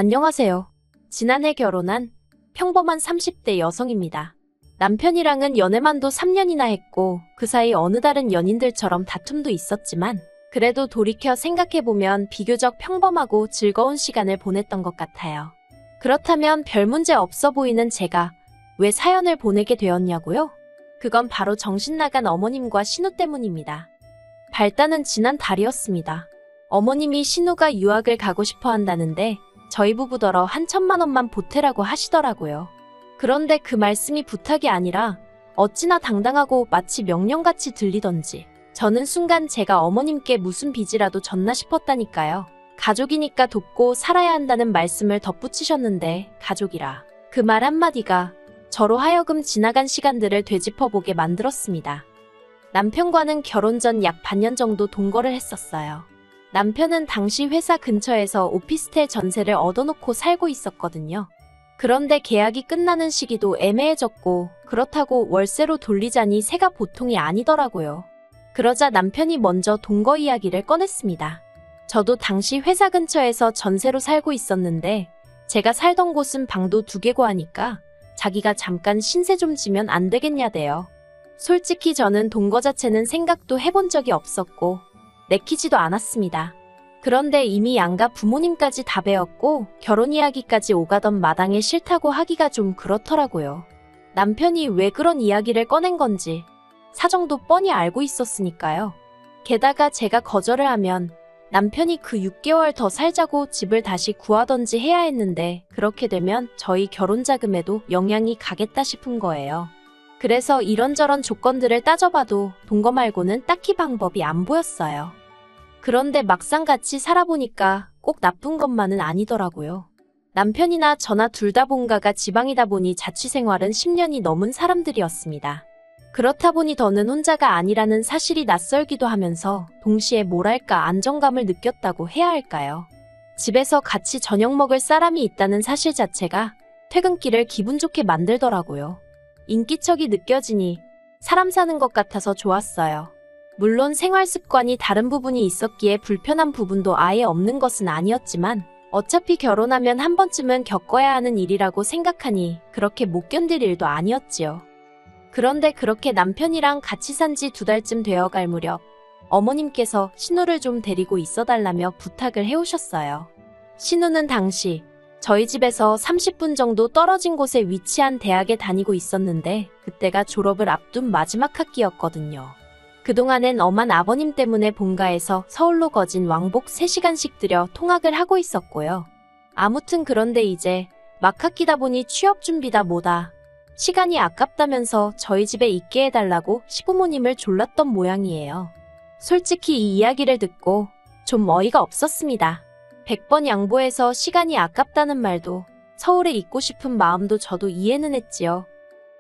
안녕하세요. 지난해 결혼한 평범한 30대 여성입니다. 남편이랑은 연애만도 3년이나 했고 그 사이 어느 다른 연인들처럼 다툼도 있었지만 그래도 돌이켜 생각해보면 비교적 평범하고 즐거운 시간을 보냈던 것 같아요. 그렇다면 별 문제 없어 보이는 제가 왜 사연을 보내게 되었냐고요? 그건 바로 정신 나간 어머님과 신우 때문입니다. 발단은 지난 달이었습니다. 어머님이 신우가 유학을 가고 싶어 한다는데 저희 부부더러 한 1,000만 원만 보태라고 하시더라고요. 그런데 그 말씀이 부탁이 아니라 어찌나 당당하고 마치 명령같이 들리던지 저는 순간 제가 어머님께 무슨 빚이라도 졌나 싶었다니까요. 가족이니까 돕고 살아야 한다는 말씀을 덧붙이셨는데 가족이라 그 말 한마디가 저로 하여금 지나간 시간들을 되짚어보게 만들었습니다. 남편과는 결혼 전 약 반년 정도 동거를 했었어요. 남편은 당시 회사 근처에서 오피스텔 전세를 얻어놓고 살고 있었거든요. 그런데 계약이 끝나는 시기도 애매해졌고 그렇다고 월세로 돌리자니 새가 보통이 아니더라고요. 그러자 남편이 먼저 동거 이야기를 꺼냈습니다. 저도 당시 회사 근처에서 전세로 살고 있었는데 제가 살던 곳은 방도 2개고 하니까 자기가 잠깐 신세 좀 지면 안 되겠냐대요. 솔직히 저는 동거 자체는 생각도 해본 적이 없었고 내키지도 않았습니다. 그런데 이미 양가 부모님까지 다 배웠고 결혼 이야기까지 오가던 마당에 싫다고 하기가 좀 그렇더라고요. 남편이 왜 그런 이야기를 꺼낸 건지 사정도 뻔히 알고 있었으니까요. 게다가 제가 거절을 하면 남편이 그 6개월 더 살자고 집을 다시 구하던지 해야 했는데 그렇게 되면 저희 결혼 자금에도 영향이 가겠다 싶은 거예요. 그래서 이런저런 조건들을 따져봐도 동거 말고는 딱히 방법이 안 보였어요. 그런데 막상 같이 살아보니까 꼭 나쁜 것만은 아니더라고요. 남편이나 저나 둘 다 본가가 지방이다 보니 자취생활은 10년이 넘은 사람들이었습니다. 그렇다 보니 더는 혼자가 아니라는 사실이 낯설기도 하면서 동시에 뭐랄까 안정감을 느꼈다고 해야 할까요? 집에서 같이 저녁 먹을 사람이 있다는 사실 자체가 퇴근길을 기분 좋게 만들더라고요. 인기척이 느껴지니 사람 사는 것 같아서 좋았어요. 물론 생활 습관이 다른 부분이 있었기에 불편한 부분도 아예 없는 것은 아니었지만 어차피 결혼하면 한 번쯤은 겪어야 하는 일이라고 생각하니 그렇게 못 견딜 일도 아니었지요. 그런데 그렇게 남편이랑 같이 산 지 2달쯤 되어갈 무렵 어머님께서 신우를 좀 데리고 있어달라며 부탁을 해오셨어요. 신우는 당시 저희 집에서 30분 정도 떨어진 곳에 위치한 대학에 다니고 있었는데 그때가 졸업을 앞둔 마지막 학기였거든요. 그동안엔 엄한 아버님 때문에 본가에서 서울로 거진 왕복 3시간씩 들여 통학을 하고 있었고요. 아무튼 그런데 이제 막 학기다 보니 취업 준비다 뭐다. 시간이 아깝다면서 저희 집에 있게 해달라고 시부모님을 졸랐던 모양이에요. 솔직히 이 이야기를 듣고 좀 어이가 없었습니다. 100번 양보해서 시간이 아깝다는 말도 서울에 있고 싶은 마음도 저도 이해는 했지요.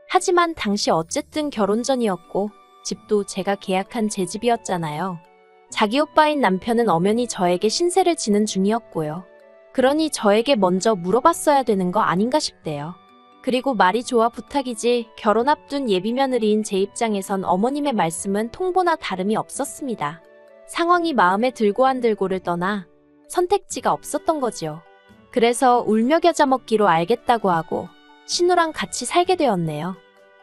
하지만 당시 어쨌든 결혼 전이었고 집도 제가 계약한 제 집이었잖아요. 자기 오빠인 남편은 엄연히 저에게 신세를 지는 중이었고요. 그러니 저에게 먼저 물어봤어야 되는 거 아닌가 싶대요. 그리고 말이 좋아 부탁이지 결혼 앞둔 예비며느리인 제 입장에선 어머님의 말씀은 통보나 다름이 없었습니다. 상황이 마음에 들고 안 들고를 떠나 선택지가 없었던 거지요. 그래서 울며 겨자 먹기로 알겠다고 하고 신우랑 같이 살게 되었네요.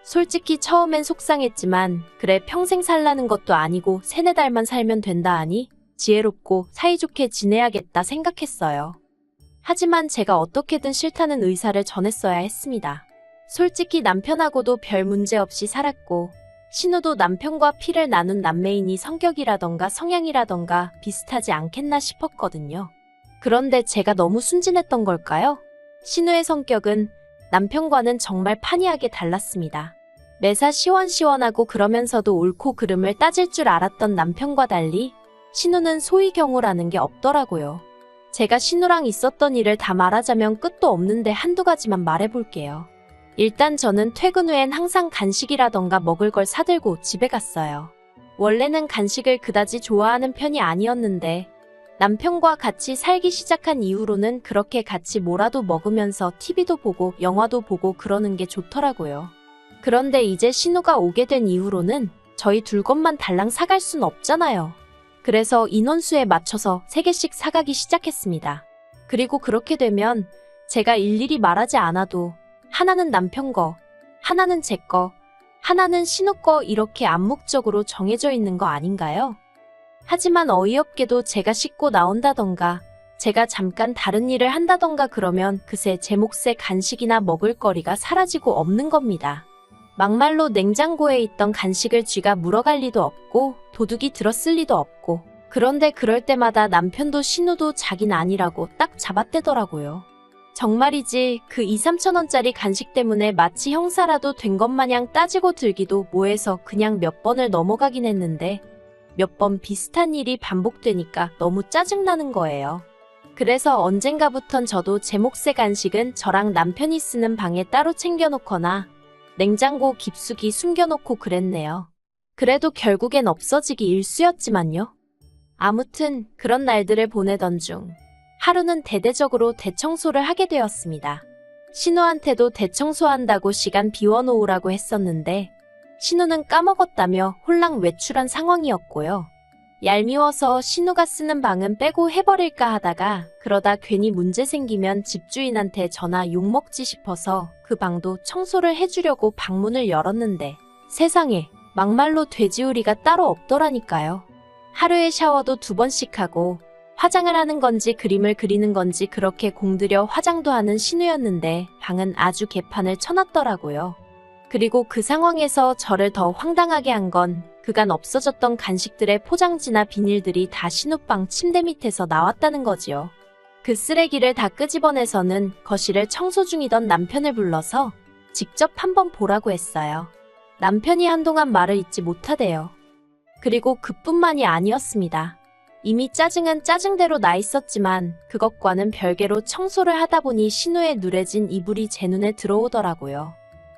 솔직히 처음엔 속상했지만 그래 평생 살라는 것도 아니고 3-4달만 살면 된다 하니 지혜롭고 사이좋게 지내야겠다 생각했어요. 하지만 제가 어떻게든 싫다는 의사를 전했어야 했습니다. 솔직히 남편하고도 별 문제 없이 살았고 신우도 남편과 피를 나눈 남매이니 성격이라던가 성향이라던가 비슷하지 않겠나 싶었거든요. 그런데 제가 너무 순진했던 걸까요? 신우의 성격은 남편과는 정말 판이하게 달랐습니다. 매사 시원시원하고 그러면서도 옳고 그름을 따질 줄 알았던 남편과 달리 신우는 소위경우라는 게 없더라고요. 제가 신우랑 있었던 일을 다 말하자면 끝도 없는데 한두 가지만 말해볼게요. 일단 저는 퇴근 후엔 항상 간식이라던가 먹을 걸 사들고 집에 갔어요. 원래는 간식을 그다지 좋아하는 편이 아니었는데 남편과 같이 살기 시작한 이후로는 그렇게 같이 뭐라도 먹으면서 TV도 보고 영화도 보고 그러는 게 좋더라고요. 그런데 이제 신우가 오게 된 이후로는 저희 둘 것만 달랑 사갈 순 없잖아요. 그래서 인원수에 맞춰서 3개씩 사가기 시작했습니다. 그리고 그렇게 되면 제가 일일이 말하지 않아도 하나는 남편 거, 하나는 제 거, 하나는 신우 거 이렇게 암묵적으로 정해져 있는 거 아닌가요? 하지만 어이없게도 제가 씻고 나온다던가 제가 잠깐 다른 일을 한다던가 그러면 그새 제 몫의 간식이나 먹을 거리가 사라지고 없는 겁니다. 막말로 냉장고에 있던 간식을 쥐가 물어갈 리도 없고 도둑이 들었을 리도 없고 그런데 그럴 때마다 남편도 신우도 자긴 아니라고 딱 잡아떼더라고요. 정말이지 그 2, 3천 원짜리 간식 때문에 마치 형사라도 된 것 마냥 따지고 들기도 뭐해서 그냥 몇 번을 넘어가긴 했는데 몇 번 비슷한 일이 반복되니까 너무 짜증나는 거예요. 그래서 언젠가부턴 저도 제 몫의 간식은 저랑 남편이 쓰는 방에 따로 챙겨놓거나 냉장고 깊숙이 숨겨놓고 그랬네요. 그래도 결국엔 없어지기 일쑤였지만요. 아무튼 그런 날들을 보내던 중 하루는 대대적으로 대청소를 하게 되었습니다. 신우한테도 대청소한다고 시간 비워놓으라고 했었는데 신우는 까먹었다며 홀랑 외출한 상황이었고요. 얄미워서 신우가 쓰는 방은 빼고 해버릴까 하다가 그러다 괜히 문제 생기면 집주인한테 전화 욕먹지 싶어서 그 방도 청소를 해주려고 방문을 열었는데 세상에 막말로 돼지우리가 따로 없더라니까요. 하루에 샤워도 2번씩 하고 화장을 하는 건지 그림을 그리는 건지 그렇게 공들여 화장도 하는 신우였는데 방은 아주 개판을 쳐놨더라고요. 그리고 그 상황에서 저를 더 황당하게 한 건 그간 없어졌던 간식들의 포장지나 비닐들이 다 신우방 침대 밑에서 나왔다는 거지요. 그 쓰레기를 다 끄집어내서는 거실을 청소 중이던 남편을 불러서 직접 한번 보라고 했어요. 남편이 한동안 말을 잇지 못하대요. 그리고 그뿐만이 아니었습니다. 이미 짜증은 짜증대로 나 있었지만 그것과는 별개로 청소를 하다 보니 신우의 누래진 이불이 제 눈에 들어오더라고요.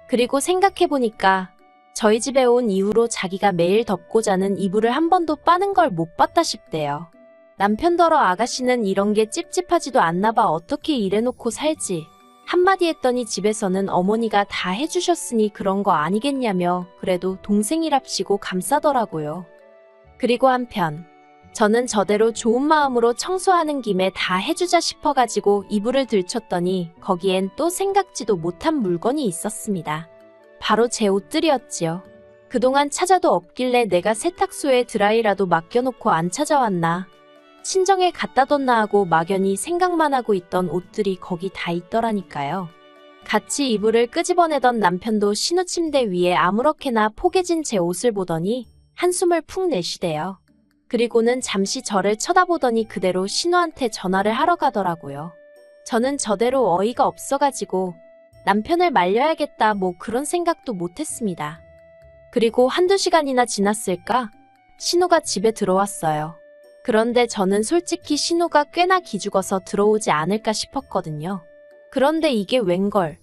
그리고 생각해보니까 저희 집에 온 이후로 자기가 매일 덮고 자는 이불을 한 번도 빠는 걸 못 봤다 싶대요. 남편더러 아가씨는 이런 게 찝찝하지도 않나 봐 어떻게 이래놓고 살지. 한마디 했더니 집에서는 어머니가 다 해주셨으니 그런 거 아니겠냐며 그래도 동생이랍시고 감싸더라고요. 그리고 한편 저는 저대로 좋은 마음으로 청소하는 김에 다 해주자 싶어가지고 이불을 들쳤더니 거기엔 또 생각지도 못한 물건이 있었습니다. 바로 제 옷들이었지요. 그동안 찾아도 없길래 내가 세탁소에 드라이라도 맡겨놓고 안 찾아왔나. 친정에 갖다 뒀나 하고 막연히 생각만 하고 있던 옷들이 거기 다 있더라니까요. 같이 이불을 끄집어내던 남편도 신우 침대 위에 아무렇게나 포개진 제 옷을 보더니 한숨을 푹 내쉬대요. 그리고는 잠시 저를 쳐다보더니 그대로 신우한테 전화를 하러 가더라고요. 저는 저대로 어이가 없어가지고 남편을 말려야겠다 뭐 그런 생각도 못했습니다. 그리고 1~2시간이나 지났을까? 신우가 집에 들어왔어요. 그런데 저는 솔직히 신우가 꽤나 기죽어서 들어오지 않을까 싶었거든요. 그런데 이게 웬걸.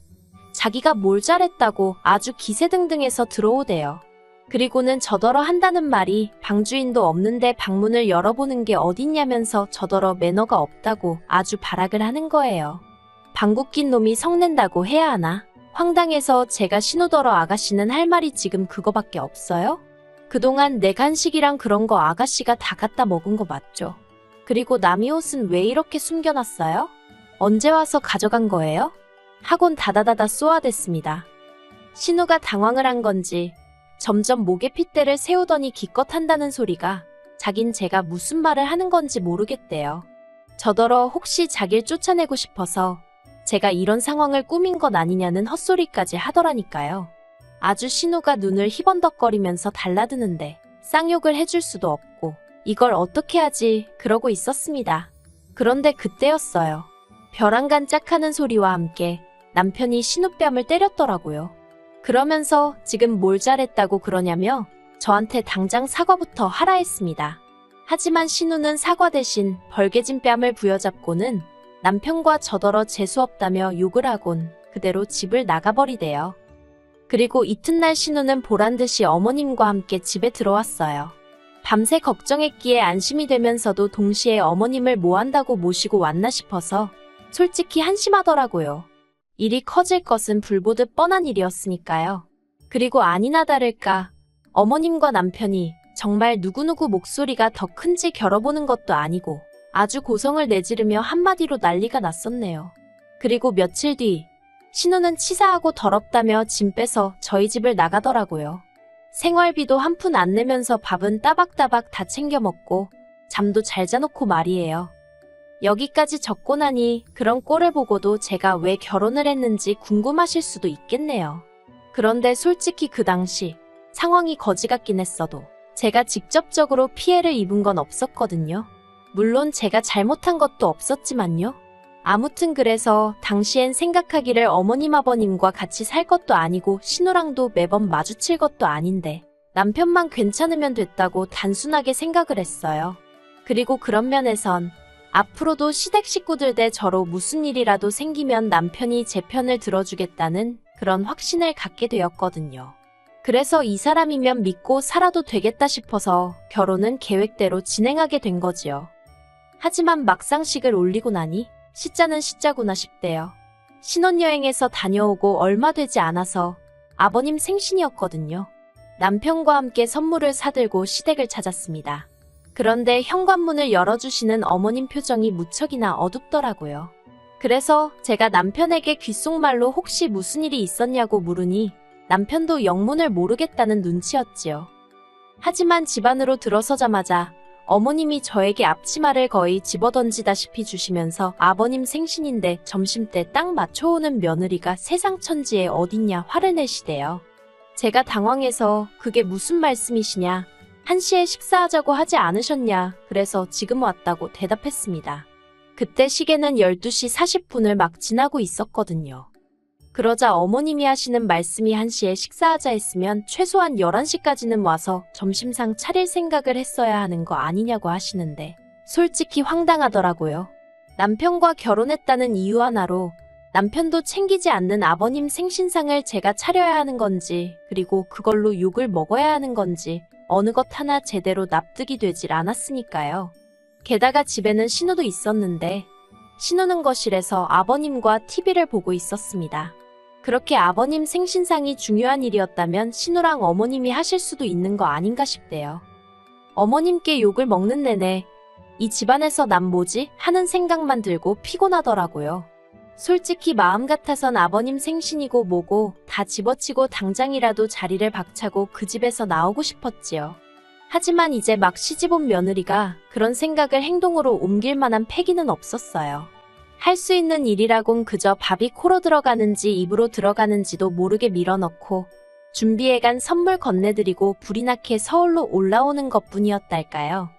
자기가 뭘 잘했다고 아주 기세등등해서 들어오대요. 그리고는 저더러 한다는 말이 방주인도 없는데 방문을 열어보는 게 어딨냐면서 저더러 매너가 없다고 아주 발악을 하는 거예요. 방귀 낀 놈이 성낸다고 해야 하나? 황당해서 제가 신우더러 아가씨는 할 말이 지금 그거밖에 없어요? 그동안 내 간식이랑 그런 거 아가씨가 다 갖다 먹은 거 맞죠? 그리고 남이 옷은 왜 이렇게 숨겨놨어요? 언제 와서 가져간 거예요? 하곤 다다다다 쏘아댔습니다. 신우가 당황을 한 건지 점점 목에 핏대를 세우더니 기껏 한다는 소리가 자긴 제가 무슨 말을 하는 건지 모르겠대요. 저더러 혹시 자길 쫓아내고 싶어서 제가 이런 상황을 꾸민 건 아니냐는 헛소리까지 하더라니까요. 아주 신우가 눈을 희번덕거리면서 달라드는데 쌍욕을 해줄 수도 없고 이걸 어떻게 하지 그러고 있었습니다. 그런데 그때였어요. 벼랑간 짝하는 소리와 함께 남편이 신우 뺨을 때렸더라고요. 그러면서 지금 뭘 잘했다고 그러냐며 저한테 당장 사과부터 하라 했습니다. 하지만 신우는 사과 대신 벌개진 뺨을 부여잡고는 남편과 저더러 재수없다며 욕을 하곤 그대로 집을 나가버리대요. 그리고 이튿날 신우는 보란듯이 어머님과 함께 집에 들어왔어요. 밤새 걱정했기에 안심이 되면서도 동시에 어머님을 뭐 한다고 모시고 왔나 싶어서 솔직히 한심하더라고요. 일이 커질 것은 불보듯 뻔한 일이었으니까요. 그리고 아니나 다를까 어머님과 남편이 정말 누구누구 목소리가 더 큰지 겨뤄보는 것도 아니고 아주 고성을 내지르며 한마디로 난리가 났었네요. 그리고 며칠 뒤 신우는 치사하고 더럽다며 짐 빼서 저희 집을 나가더라고요. 생활비도 한 푼 안 내면서 밥은 따박따박 다 챙겨 먹고 잠도 잘 자놓고 말이에요. 여기까지 적고 나니 그런 꼴을 보고도 제가 왜 결혼을 했는지 궁금하실 수도 있겠네요. 그런데 솔직히 그 당시 상황이 거지 같긴 했어도 제가 직접적으로 피해를 입은 건 없었거든요. 물론 제가 잘못한 것도 없었지만요. 아무튼 그래서 당시엔 생각하기를 어머님 아버님과 같이 살 것도 아니고 신우랑도 매번 마주칠 것도 아닌데 남편만 괜찮으면 됐다고 단순하게 생각을 했어요. 그리고 그런 면에선 앞으로도 시댁 식구들 대 저로 무슨 일이라도 생기면 남편이 제 편을 들어주겠다는 그런 확신을 갖게 되었거든요. 그래서 이 사람이면 믿고 살아도 되겠다 싶어서 결혼은 계획대로 진행하게 된 거지요. 하지만 막상식을 올리고 나니 시자는 시자구나 싶대요. 신혼여행에서 다녀오고 얼마 되지 않아서 아버님 생신이었거든요. 남편과 함께 선물을 사들고 시댁을 찾았습니다. 그런데 현관문을 열어주시는 어머님 표정이 무척이나 어둡더라고요. 그래서 제가 남편에게 귓속말로 혹시 무슨 일이 있었냐고 물으니 남편도 영문을 모르겠다는 눈치였지요. 하지만 집 안으로 들어서자마자 어머님이 저에게 앞치마를 거의 집어던지다시피 주시면서 아버님 생신인데 점심때 딱 맞춰오는 며느리가 세상 천지에 어딨냐 화를 내시대요. 제가 당황해서 그게 무슨 말씀이시냐, 1시에 식사하자고 하지 않으셨냐, 그래서 지금 왔다고 대답했습니다. 그때 시계는 12시 40분을 막 지나고 있었거든요. 그러자 어머님이 하시는 말씀이 1시에 식사하자 했으면 최소한 11시까지는 와서 점심상 차릴 생각을 했어야 하는 거 아니냐고 하시는데 솔직히 황당하더라고요. 남편과 결혼했다는 이유 하나로 남편도 챙기지 않는 아버님 생신상을 제가 차려야 하는 건지, 그리고 그걸로 욕을 먹어야 하는 건지 어느 것 하나 제대로 납득이 되질 않았으니까요. 게다가 집에는 신우도 있었는데 신우는 거실에서 아버님과 TV를 보고 있었습니다. 그렇게 아버님 생신상이 중요한 일이었다면 신우랑 어머님이 하실 수도 있는 거 아닌가 싶대요. 어머님께 욕을 먹는 내내 이 집안에서 난 뭐지? 하는 생각만 들고 피곤하더라고요. 솔직히 마음 같아선 아버님 생신이고 뭐고 다 집어치고 당장이라도 자리를 박차고 그 집에서 나오고 싶었지요. 하지만 이제 막 시집온 며느리가 그런 생각을 행동으로 옮길 만한 패기는 없었어요. 할 수 있는 일이라곤 그저 밥이 코로 들어가는지 입으로 들어가는지도 모르게 밀어넣고 준비해간 선물 건네드리고 불이 나게 서울로 올라오는 것뿐이었달까요.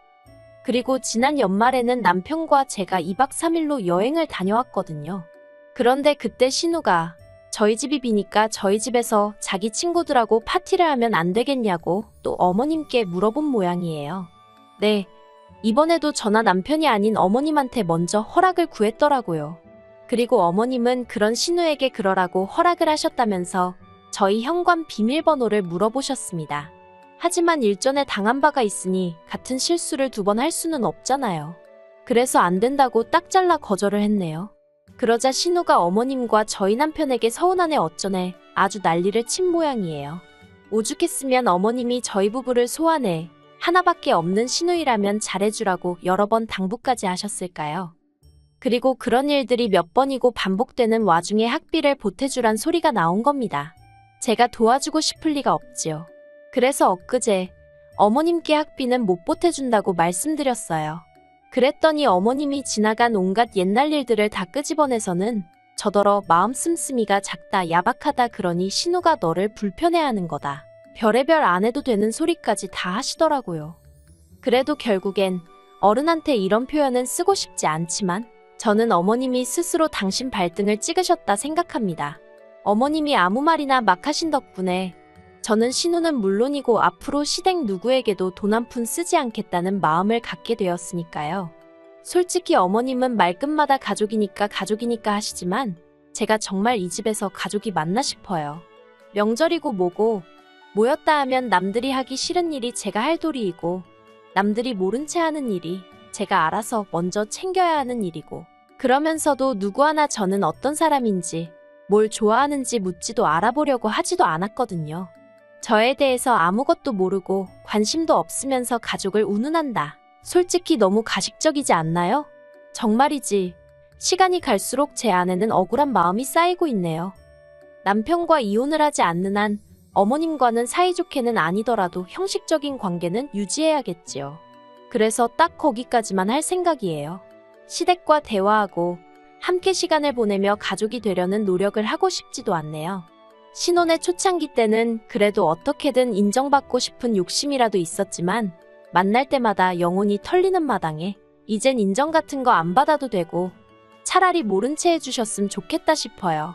그리고 지난 연말에는 남편과 제가 2박 3일로 여행을 다녀왔거든요. 그런데 그때 신우가 저희 집이 비니까 저희 집에서 자기 친구들하고 파티를 하면 안 되겠냐고 또 어머님께 물어본 모양이에요. 네. 이번에도 저나 남편이 아닌 어머님한테 먼저 허락을 구했더라고요. 그리고 어머님은 그런 신우에게 그러라고 허락을 하셨다면서 저희 현관 비밀번호를 물어보셨습니다. 하지만 일전에 당한 바가 있으니 같은 실수를 2번 할 수는 없잖아요. 그래서 안 된다고 딱 잘라 거절을 했네요. 그러자 신우가 어머님과 저희 남편에게 서운하네 어쩌네 아주 난리를 친 모양이에요. 오죽했으면 어머님이 저희 부부를 소환해 하나밖에 없는 신우이라면 잘해주라고 여러 번 당부까지 하셨을까요? 그리고 그런 일들이 몇 번이고 반복되는 와중에 학비를 보태주란 소리가 나온 겁니다. 제가 도와주고 싶을 리가 없지요. 그래서 엊그제 어머님께 학비는 못 보태준다고 말씀드렸어요. 그랬더니 어머님이 지나간 온갖 옛날 일들을 다 끄집어내서는 저더러 마음 씀씀이가 작다 야박하다 그러니 신우가 너를 불편해하는 거다. 별의별 안 해도 되는 소리까지 다 하시더라고요. 그래도 결국엔 어른한테 이런 표현은 쓰고 싶지 않지만 저는 어머님이 스스로 당신 발등을 찍으셨다 생각합니다. 어머님이 아무 말이나 막 하신 덕분에 저는 신우는 물론이고 앞으로 시댁 누구에게도 돈 한 푼 쓰지 않겠다는 마음을 갖게 되었으니까요. 솔직히 어머님은 말끝마다 가족이니까 하시지만 제가 정말 이 집에서 가족이 맞나 싶어요. 명절이고 뭐고 모였다 하면 남들이 하기 싫은 일이 제가 할 도리이고 남들이 모른 채 하는 일이 제가 알아서 먼저 챙겨야 하는 일이고 그러면서도 누구 하나 저는 어떤 사람인지 뭘 좋아하는지 묻지도 알아보려고 하지도 않았거든요. 저에 대해서 아무것도 모르고 관심도 없으면서 가족을 운운한다. 솔직히 너무 가식적이지 않나요? 정말이지. 시간이 갈수록 제 안에는 억울한 마음이 쌓이고 있네요. 남편과 이혼을 하지 않는 한 어머님과는 사이좋게는 아니더라도 형식적인 관계는 유지해야겠지요. 그래서 딱 거기까지만 할 생각이에요. 시댁과 대화하고 함께 시간을 보내며 가족이 되려는 노력을 하고 싶지도 않네요. 신혼의 초창기 때는 그래도 어떻게든 인정받고 싶은 욕심이라도 있었지만 만날 때마다 영혼이 털리는 마당에 이젠 인정 같은 거 안 받아도 되고 차라리 모른 채 해주셨으면 좋겠다 싶어요.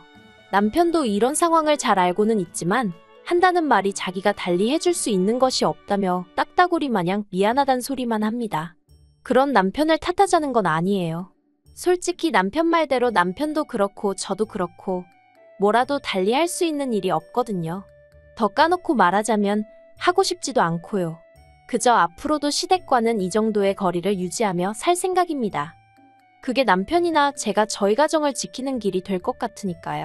남편도 이런 상황을 잘 알고는 있지만 한다는 말이 자기가 달리 해줄 수 있는 것이 없다며 딱따구리 마냥 미안하단 소리만 합니다. 그런 남편을 탓하자는 건 아니에요. 솔직히 남편 말대로 남편도 그렇고 저도 그렇고 뭐라도 달리 할 수 있는 일이 없거든요. 더 까놓고 말하자면 하고 싶지도 않고요. 그저 앞으로도 시댁과는 이 정도의 거리를 유지하며 살 생각입니다. 그게 남편이나 제가 저희 가정을 지키는 길이 될 것 같으니까요.